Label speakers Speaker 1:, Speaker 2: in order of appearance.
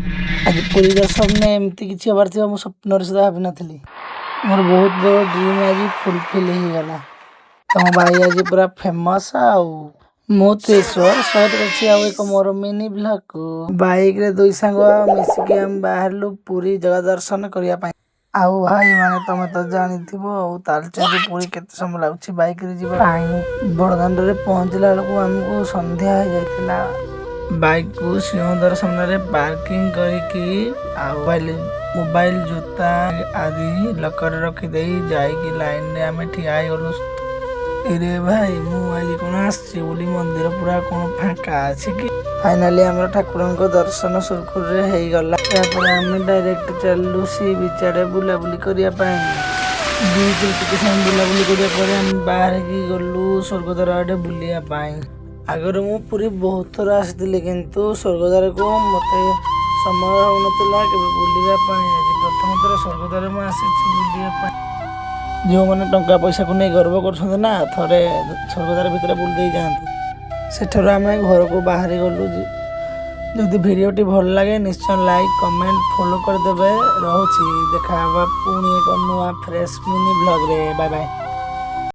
Speaker 1: आज पुरी दर्शन में एमती किसी हबार थी मु स्वप्न सुधा भावी नथी मोर बहुत बड़ ड्रीम आज फुलफिल हो गला। तुम भाई आज पूरा फेमस आउ मुतेश्वर सहित अच्छी आउ एक मोर मिनी ब्लॉग बाइक रे दुई सांग मिसिकी हम बाहरलु पूरी जगह दर्शन करिया पाई। आउ भाई माने तमे तो जानिथिबो तालचेर पूरी केते समय लागुछि बाइक रे जीवा पाई। बड़दांड रे पहुंचला बेलकु हमको संध्या हो जाइतिला। बाइक को सिंहदर सामने पार्किंग करके मोबाइल जूता आदि लकर रखी दे जाइकी लाइन रे आमे ठिया गलु। एरे भाई मु आज कोन आछि बोली मंदिर पूरा कोन फांका अछि कि फाइनली हमर ठाकुरन को दर्शन सुरखुर रे हेई गला। तापर आमे डायरेक्ट चललु सी बिचारे बुला बुली करिया पाई। बीच टिके समय बुला बुली करिया परे हम बाहर की गलु स्वर्गद्वार आडे बुलिया पाई। आगर मु पूरी बहुत थर आसी किंतु स्वर्गद्वार को मत समय होना बुलवा प्रथम थर स्वर्गद्वार मुझे बुलवा जो मैंने टंका पैसा को नहीं गर्व कर ना थे स्वर्गद्वार भितर बुल दे जाते सेठर आम घर को बाहरी गलु। जदि भिडियोटी भल लगे निश्चय लाइक कमेंट फॉलो करदे। रोची देखा पुणी एक नुआ फ्रेश मिनी ब्लॉग रे। Bye bye.